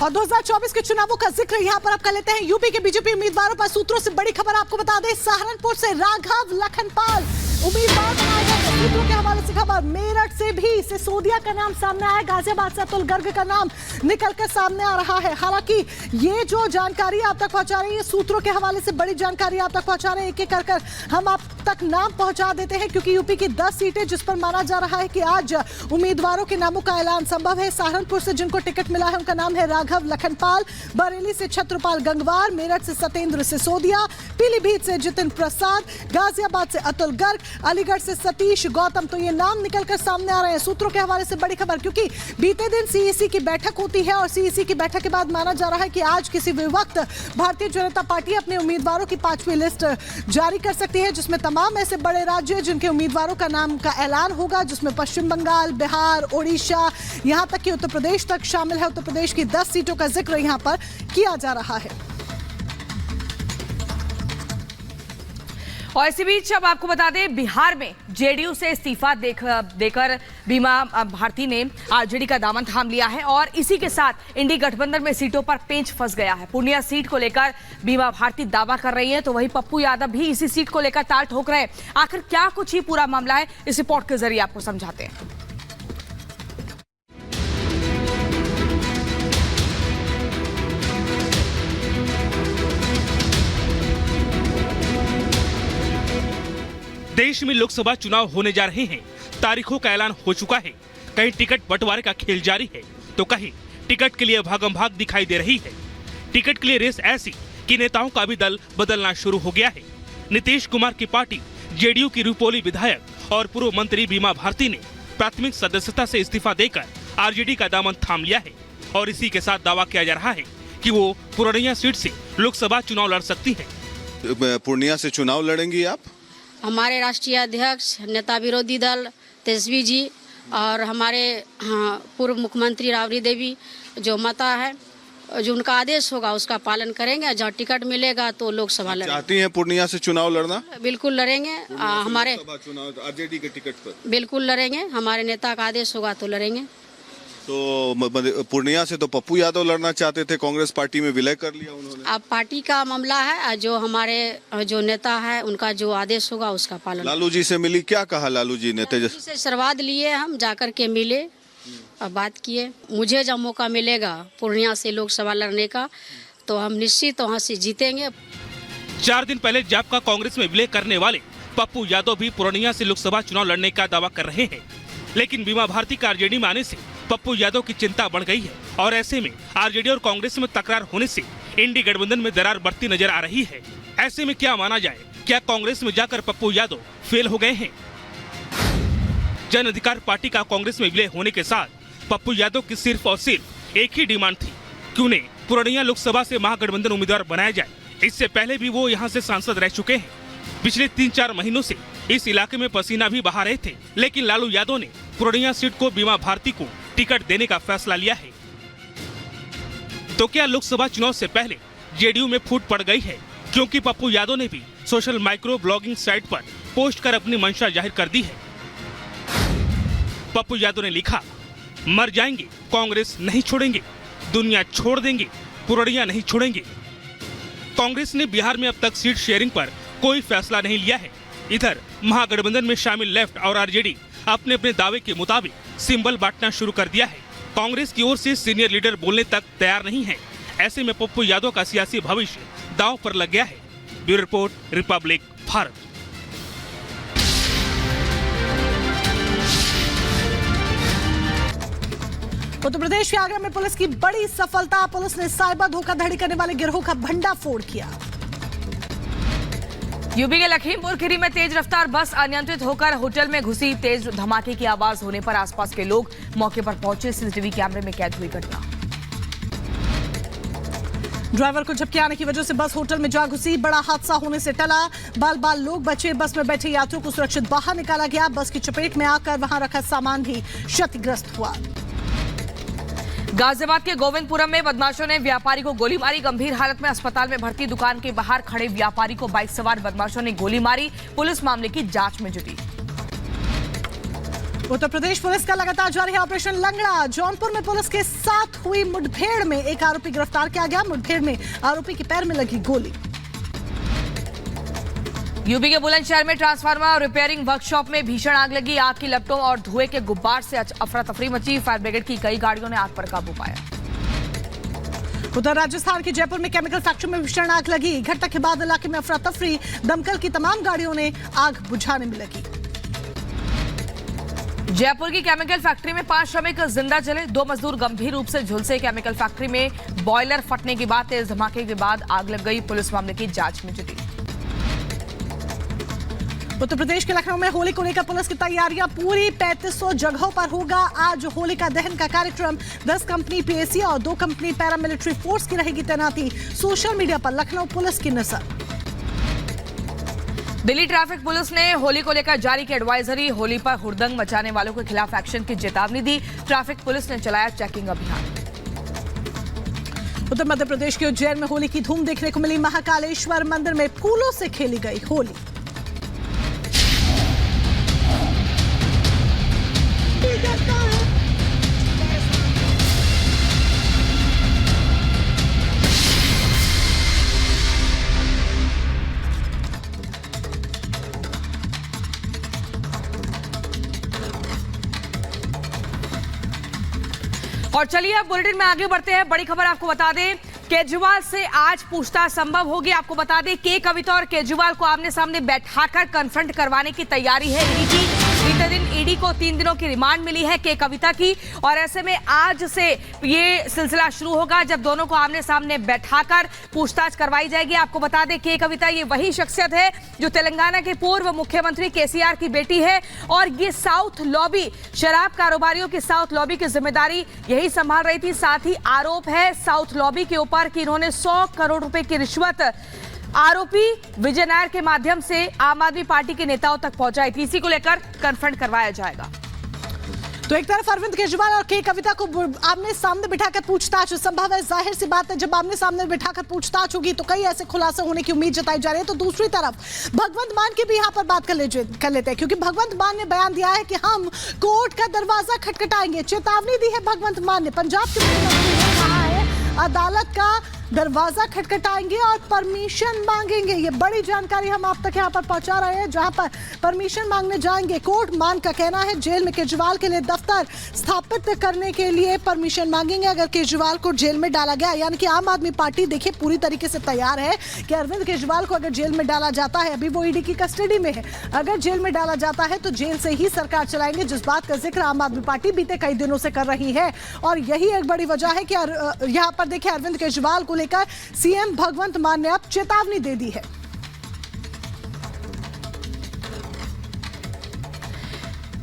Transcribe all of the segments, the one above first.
और 2024 के चुनावों का जिक्र यहाँ पर आप कर लेते हैं। यूपी के बीजेपी उम्मीदवारों पर सूत्रों से बड़ी खबर आपको बता दें। सहारनपुर से राघव लखनपाल उम्मीदवार बनाए गए। सूत्रों के हवाले से खबर, मेरठ से भी सिसोदिया का नाम सामने आया, गाजियाबाद से अतुल गर्ग का नाम निकलकर सामने आ रहा है। हालांकि ये जो जानकारी आप तक पहुंचा रही है, सूत्रों के हवाले से बड़ी जानकारी आप तक पहुंचा रहे हैं। एक एक कर हम आप तक नाम पहुंचा देते हैं, क्योंकि यूपी की 10 सीटें जिस पर माना जा रहा है कि आज उम्मीदवारों के नामों का ऐलान संभव है। सहारनपुर से जिनको टिकट मिला है उनका नाम है राघव लखनपाल, बरेली से छत्रपाल गंगवार, मेरठ से सत्येंद्र सिसोदिया, पीलीभीत से जितिन प्रसाद, गाजियाबाद से अतुल गर्ग, अलीगढ़ से सतीश गौतम। तो ये नाम निकलकर सामने आ रहे हैं। सूत्रों के हवाले से बड़ी खबर, क्योंकि बीते दिन सीईसी की बैठक होती है और सीईसी की बैठक के बाद माना जा रहा है कि आज किसी भी वक्त भारतीय जनता पार्टी अपने उम्मीदवारों की 5वीं लिस्ट जारी कर सकती है, जिसमें तमाम ऐसे बड़े राज्य जिनके उम्मीदवारों का नाम का ऐलान होगा, जिसमें पश्चिम बंगाल, बिहार, ओडिशा, यहां तक कि उत्तर प्रदेश तक शामिल है। उत्तर प्रदेश की 10 सीटों का जिक्र यहां पर किया जा रहा है। और इसी बीच अब आपको बता दें, बिहार में जेडीयू से इस्तीफा देकर बीमा भारती ने आरजेडी का दामन थाम लिया है और इसी के साथ इंडी गठबंधन में सीटों पर पेंच फंस गया है। पूर्णिया सीट को लेकर बीमा भारती दावा कर रही है, तो वहीं पप्पू यादव भी इसी सीट को लेकर ताल ठोक रहे हैं। आखिर क्या कुछ ही पूरा मामला है, इस रिपोर्ट के जरिए आपको समझाते हैं। देश में लोकसभा चुनाव होने जा रहे हैं। तारीखों का ऐलान हो चुका है। कहीं टिकट बंटवारे का खेल जारी है, तो कहीं टिकट के लिए भागम भाग दिखाई दे रही है। टिकट के लिए रेस ऐसी कि नेताओं का भी दल बदलना शुरू हो गया है। नीतीश कुमार की पार्टी जेडीयू की रुपोली विधायक और पूर्व मंत्री बीमा भारती ने प्राथमिक सदस्यता से इस्तीफा देकर आरजेडी का दामन थाम लिया है और इसी के साथ दावा किया जा रहा है कि वो पूर्णिया सीट से लोकसभा चुनाव लड़ सकती है। पूर्णिया से चुनाव लड़ेंगी आप? हमारे राष्ट्रीय अध्यक्ष, नेता विरोधी दल तेजस्वी जी और हमारे पूर्व मुख्यमंत्री राबड़ी देवी जो माता है, जो उनका आदेश होगा उसका पालन करेंगे। जहाँ टिकट मिलेगा तो लोकसभा लड़ेंगे। चाहती हैं पूर्णिया से चुनाव लड़ना? बिल्कुल लड़ेंगे। हमारे चुनाव आरजेडी के टिकट पर बिल्कुल लड़ेंगे। हमारे नेता का आदेश होगा तो लड़ेंगे। तो पूर्णिया से तो पप्पू यादव लड़ना चाहते थे, कांग्रेस पार्टी में विलय कर लिया उन्होंने। अब पार्टी का मामला है, जो हमारे जो नेता है उनका जो आदेश होगा उसका पालन। लालू जी से मिली, क्या कहा लालू जी ने? तेजस्वी से आशीर्वाद लिए, हम जाकर के मिले और बात किए। मुझे जब मौका मिलेगा पूर्णिया से लोकसभा लड़ने का तो हम निश्चित वहाँ से जीतेंगे। 4 दिन पहले जापका कांग्रेस में विलय करने वाले पप्पू यादव भी पूर्णिया से लोकसभा चुनाव लड़ने का दावा कर रहे हैं, लेकिन बीमा भारती का आरजेडी में आने से पप्पू यादव की चिंता बढ़ गई है और ऐसे में आरजेडी और कांग्रेस में तकरार होने से इंडी गठबंधन में दरार बढ़ती नजर आ रही है। ऐसे में क्या माना जाए, क्या कांग्रेस में जाकर पप्पू यादव फेल हो गए हैं? जन अधिकार पार्टी का कांग्रेस में विलय होने के साथ पप्पू यादव की सिर्फ और सिर्फ एक ही डिमांड थी कि उन्हें पूर्णिया लोकसभा से महागठबंधन उम्मीदवार बनाया जाए। इससे पहले भी वो यहाँ से सांसद रह चुके हैं। पिछले 3-4 महीनों से इस इलाके में पसीना भी बहा रहे थे, लेकिन लालू यादव ने पूर्णिया सीट को बीमा भारती को टिकट देने का फैसला लिया है। तो क्या लोकसभा चुनाव से पहले जेडीयू में फूट पड़ गई है? क्योंकि पप्पू यादव ने भी सोशल माइक्रो ब्लॉगिंग साइट पर पोस्ट कर अपनी मंशा जाहिर कर दी है। पप्पू यादव ने लिखा, मर जाएंगे, कांग्रेस नहीं छोड़ेंगे, दुनिया छोड़ देंगे, पूर्णिया नहीं छोड़ेंगे। कांग्रेस ने बिहार में अब तक सीट शेयरिंग पर कोई फैसला नहीं लिया है। इधर महागठबंधन में शामिल लेफ्ट और आरजेडी अपने अपने दावे के मुताबिक सिंबल बांटना शुरू कर दिया है। कांग्रेस की ओर से सीनियर लीडर बोलने तक तैयार नहीं है। ऐसे में पप्पू यादव का सियासी भविष्य दांव पर लग गया है। Bureau report, Republic Bharat. Uttar Pradesh के आगरा में पुलिस की बड़ी सफलता। पुलिस ने साइबर धोखाधड़ी करने वाले गिरोह का भंडाफोड़ किया। यूपी के लखीमपुर खीरी में तेज रफ्तार बस अनियंत्रित होकर होटल में घुसी। तेज धमाके की आवाज होने पर आसपास के लोग मौके पर पहुंचे। सीसीटीवी कैमरे में कैद हुई घटना। ड्राइवर को झपकी आने की वजह से बस होटल में जा घुसी। बड़ा हादसा होने से टला, बाल बाल लोग बचे। बस में बैठे यात्रियों को सुरक्षित बाहर निकाला गया। बस की चपेट में आकर वहां रखा सामान भी क्षतिग्रस्त हुआ। गाजियाबाद के गोविंदपुरम में बदमाशों ने व्यापारी को गोली मारी। गंभीर हालत में अस्पताल में भर्ती। दुकान के बाहर खड़े व्यापारी को बाइक सवार बदमाशों ने गोली मारी। पुलिस मामले की जांच में जुटी। उत्तर प्रदेश पुलिस का लगातार जारी है ऑपरेशन लंगड़ा। जौनपुर में पुलिस के साथ हुई मुठभेड़ में एक आरोपी गिरफ्तार किया गया। मुठभेड़ में आरोपी के पैर में लगी गोली। यूपी के बुलंदशहर में ट्रांसफार्मर और रिपेयरिंग वर्कशॉप में भीषण आग लगी। आग की लपटों और धुएं के गुब्बार से अफरा तफरी मची। फायर ब्रिगेड की कई गाड़ियों ने आग पर काबू पाया। उधर राजस्थान के जयपुर में केमिकल फैक्ट्री में भीषण आग लगी। घटना के बाद इलाके में अफरा तफरी। दमकल की तमाम गाड़ियों ने आग बुझाने में लगी। जयपुर की केमिकल फैक्ट्री में 5 श्रमिक जिंदा जले। 2 मजदूर गंभीर रूप से झुलसे। केमिकल फैक्ट्री में बॉयलर फटने के बाद तेज धमाके के बाद आग लग गई। पुलिस मामले की जांच में जुटी। उत्तर प्रदेश के लखनऊ में होली को लेकर पुलिस की तैयारियां पूरी। 3500 जगहों पर होगा आज होलिका दहन का कार्यक्रम। 10 कंपनी पीएसी और 2 कंपनी पैरामिलिट्री फोर्स की रहेगी तैनाती। सोशल मीडिया पर लखनऊ पुलिस की नजर। दिल्ली ट्रैफिक पुलिस ने होली को लेकर जारी की एडवाइजरी। होली पर हुड़दंग मचाने वालों के खिलाफ एक्शन की चेतावनी दी। ट्रैफिक पुलिस ने चलाया चेकिंग अभियान। उत्तर मध्य प्रदेश के उज्जैन में होली की धूम देखने को मिली। महाकालेश्वर मंदिर में फूलों से खेली गई होली। और चलिए अब बुलेटिन में आगे बढ़ते हैं। बड़ी खबर आपको बता दें, केजरीवाल से आज पूछताछ संभव होगी। आपको बता दें के कविता और केजरीवाल को आमने सामने बैठाकर कन्फ्रंट करवाने की तैयारी है ईडी की। बीते दिन ईडी को 3 दिनों की रिमांड मिली है के कविता की और ऐसे में आज से ये सिलसिला शुरू होगा जब दोनों को आमने सामने बैठाकर पूछताछ करवाई जाएगी। आपको बता दें के कविता ये वही शख्सियत है जो तेलंगाना के पूर्व मुख्यमंत्री केसीआर की बेटी है और ये साउथ लॉबी, शराब कारोबारियों की साउथ लॉबी की जिम्मेदारी यही संभाल रही थी। साथ ही आरोप है साउथ लॉबी के ऊपर कि इन्होंने 100 करोड़ रुपए की रिश्वत आरोपी विजय नायर के माध्यम से आम आदमी पार्टी के नेताओं तक पहुंचाई थी। इसी को लेकर कन्फ्रंट करवाया जाएगा। तो एक तरफ अरविंद केजरीवाल और के कविता को आमने सामने बिठाकर पूछताछ संभव है। जाहिर सी बात है जब आमने सामने बिठाकर पूछताछ होगी तो कई ऐसे खुलासे होने की उम्मीद जताई जा रही है। तो दूसरी तरफ भगवंत मान की भी यहाँ पर बात कर लेते हैं क्योंकि भगवंत मान ने बयान दिया है कि हम कोर्ट का दरवाजा खटखटाएंगे। चेतावनी दी है भगवंत मान ने। पंजाब के मुख्यमंत्री ने कहा है अदालत का दरवाजा खटखटाएंगे और परमिशन मांगेंगे। ये बड़ी जानकारी हम आप तक यहाँ पर पहुंचा रहे हैं जहां पर परमिशन मांगने जाएंगे। कोर्ट मान का कहना है जेल में केजरीवाल के लिए दफ्तर स्थापित करने के लिए परमिशन मांगेंगे अगर केजरीवाल को जेल में डाला गया। यानी कि आम आदमी पार्टी देखिए पूरी तरीके से तैयार है कि अरविंद केजरीवाल को अगर जेल में डाला जाता है, अभी वो ईडी की कस्टडी में है, अगर जेल में डाला जाता है तो जेल से ही सरकार चलाएंगे, जिस बात का जिक्र आम आदमी पार्टी बीते कई दिनों से कर रही है। और यही एक बड़ी वजह है कि यहाँ पर देखिए अरविंद केजरीवाल को लेकर सीएम भगवंत मान ने अब चेतावनी दे दी है।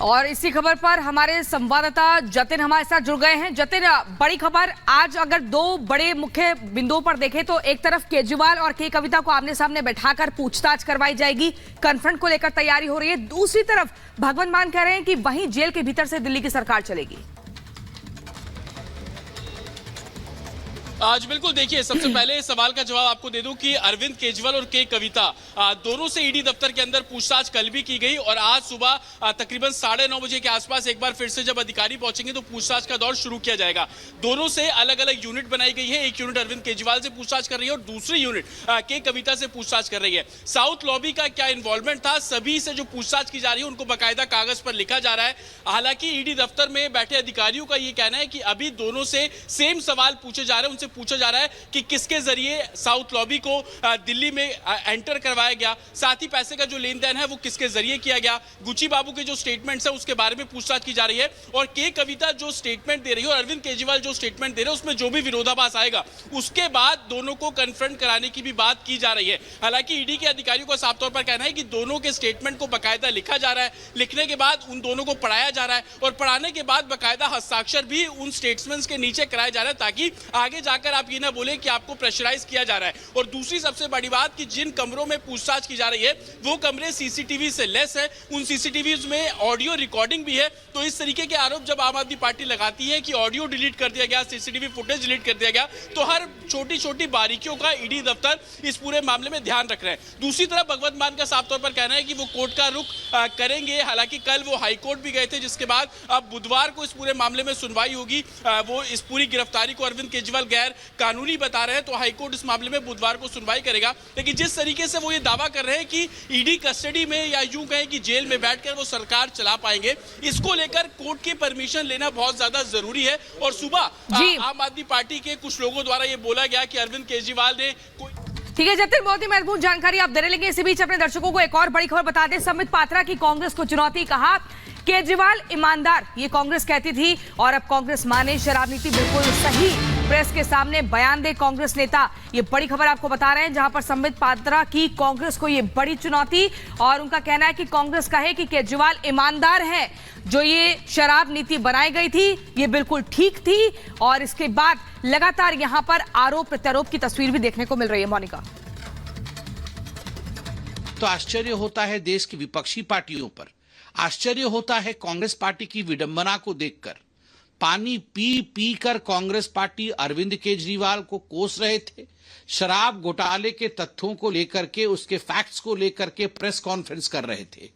और इसी खबर पर हमारे संवाददाता जतिन हमारे साथ जुड़ गए हैं। जतिन, बड़ी खबर आज अगर 2 बड़े मुख्य बिंदुओं पर देखें तो एक तरफ केजरीवाल और के कविता को आमने सामने बैठाकर पूछताछ करवाई जाएगी, कन्फ्रंट को लेकर तैयारी हो रही है। दूसरी तरफ भगवंत मान कह रहे हैं कि वहीं जेल के भीतर से दिल्ली की सरकार चलेगी। आज बिल्कुल देखिए, सबसे पहले इस सवाल का जवाब आपको दे दूं कि अरविंद केजरीवाल और के कविता दोनों से ईडी दफ्तर के अंदर पूछताछ कल भी की गई और आज सुबह तकरीबन 9:30 बजे के आसपास एक बार फिर से जब अधिकारी पहुंचेंगे तो पूछताछ का दौर शुरू किया जाएगा। दोनों से अलग अलग यूनिट बनाई गई है। एक यूनिट अरविंद केजरीवाल से पूछताछ कर रही है और दूसरी यूनिट के कविता से पूछताछ कर रही है। साउथ लॉबी का क्या इन्वॉल्वमेंट था, सभी से जो पूछताछ की जा रही है उनको बाकायदा कागज पर लिखा जा रहा है। हालांकि ईडी दफ्तर में बैठे अधिकारियों का यह कहना है कि अभी दोनों से सेम सवाल पूछे जा रहे हैं। उनसे पूछा जा रहा है कि किसके जरिए साउथ लॉबी को दिल्ली में एंटर करवाया गया, साथ ही पैसे का जो लेन देन है वो किसके जरिए किया गया। गुची बाबू के जो स्टेटमेंट्स है उसके बारे में पूछताछ की जा रही है और के कविता जो स्टेटमेंट दे रही है और अरविंद केजरीवाल जो स्टेटमेंट दे रहे हैं उसमें जो भी विरोधाभास आएगा उसके बाद दोनों को कन्फ्रंट कराने की भी बात की जा रही है। हालांकि ईडी के अधिकारियों का साफ तौर पर कहना है कि दोनों के स्टेटमेंट को बाकायदा लिखा जा रहा है, लिखने के बाद उन दोनों को पढ़ाया जा रहा है और पढ़ाने के बाद बाकायदा हस्ताक्षर भी उन स्टेटमेंट्स के नीचे कराया जा रहा है ताकि आगे जाकर आप ये ना बोले कि आपको प्रेशराइज किया जा रहा है। और दूसरी सबसे बड़ी बात कि जिन कमरों में पूछताछ की जा रही है वो कमरे सीसीटीवी से लेस है, उन सीसीटीवीज में ऑडियो रिकॉर्डिंग भी है। तो इस तरीके के आरोप जब आम आदमी पार्टी लगाती है कि ऑडियो डिलीट कर दिया गया, सीसीटीवी फुटेज डिलीट कर दिया गया, तो हर छोटी छोटी बारीकियों का ईडी दफ्तर इस पूरे मामले में ध्यान रख रहे हैं। दूसरी तरफ भगवंत मान का साफ तौर पर कहना है कि वो कोर्ट का रुख करेंगे। हालांकि कल वो हाईकोर्ट भी गए थे, जिसके बाद अब बुधवार को इस पूरे मामले में सुनवाई होगी। वो इस पूरी गिरफ्तारी को अरविंद केजरीवाल गैर कानूनी बता रहे हैं, तो हाईकोर्ट इस मामले में बुधवार को सुनवाई करेगा। लेकिन जिस तरीके से वो ये दावा कर रहे हैं कि ईडी कस्टडी में या यूं कहें कि जेल में बैठकर वो सरकार चला पाएंगे, इसको लेकर कोर्ट की परमिशन लेना बहुत ज्यादा जरूरी है। और सुबह आम आदमी पार्टी के कुछ लोगों द्वारा ये बोला गया कि अरविंद केजरीवाल ने ठीक है जतिन, बहुत ही महत्वपूर्ण जानकारी आप दे रहे। लेकिन इसी बीच अपने दर्शकों को एक और बड़ी खबर बता दें। संबित पात्रा की कांग्रेस को चुनौती, कहा केजरीवाल ईमानदार, ये कांग्रेस कहती थी और अब कांग्रेस माने शराब नीति बिल्कुल सही। प्रेस के सामने बयान दे कांग्रेस नेता, ये बड़ी खबर आपको बता रहे हैं, जहां पर संबित पात्रा की कांग्रेस को ये बड़ी चुनौती। और उनका कहना है कि कांग्रेस कहे कि केजरीवाल ईमानदार है, जो ये शराब नीति बनाई गई थी ये बिल्कुल ठीक थी। और इसके बाद लगातार यहां पर आरोप प्रत्यारोप की तस्वीर भी देखने को मिल रही है। मोनिका, तो आश्चर्य होता है देश की विपक्षी पार्टियों पर, आश्चर्य होता है कांग्रेस पार्टी की विडंबना को देखकर। पानी पी पी कर कांग्रेस पार्टी अरविंद केजरीवाल को कोस रहे थे। शराब घोटाले के तथ्यों को लेकर के, उसके फैक्ट्स को लेकर के प्रेस कॉन्फ्रेंस कर रहे थे।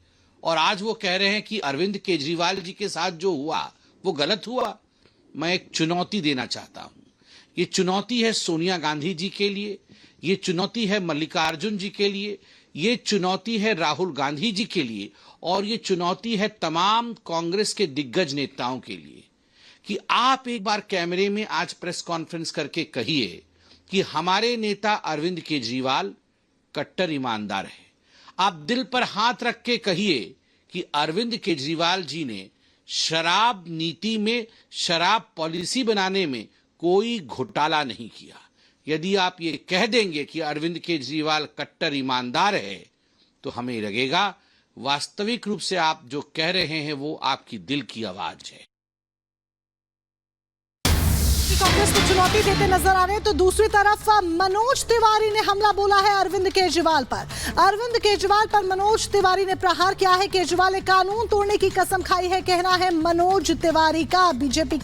और आज वो कह रहे हैं कि अरविंद केजरीवाल जी के साथ जो हुआ वो गलत हुआ। मैं एक चुनौती देना चाहता हूं। ये चुनौती है सोनिया गांधी जी के लिए, ये चुनौती है मल्लिकार्जुन जी के लिए, ये चुनौती है राहुल गांधी जी के लिए, और ये चुनौती है तमाम कांग्रेस के दिग्गज नेताओं के लिए कि आप एक बार कैमरे में आज प्रेस कॉन्फ्रेंस करके कहिए कि हमारे नेता अरविंद केजरीवाल कट्टर ईमानदार है। आप दिल पर हाथ रख के कहिए कि अरविंद केजरीवाल जी ने शराब नीति में, शराब पॉलिसी बनाने में कोई घोटाला नहीं किया। यदि आप ये कह देंगे कि अरविंद केजरीवाल कट्टर ईमानदार है, तो हमें लगेगा वास्तविक रूप से आप जो कह रहे हैं वो आपकी दिल की आवाज है। कांग्रेस को चुनौती देते नजर आ रहे हैं, तो दूसरी तरफ मनोज तिवारी ने हमला बोला है अरविंद केजरीवाल पर। अरविंद केजरीवाल पर मनोज तिवारी ने प्रहार किया है। केजरीवाल ने कानून तोड़ने की कसम खाई है, कहना है मनोज तिवारी का। बीजेपी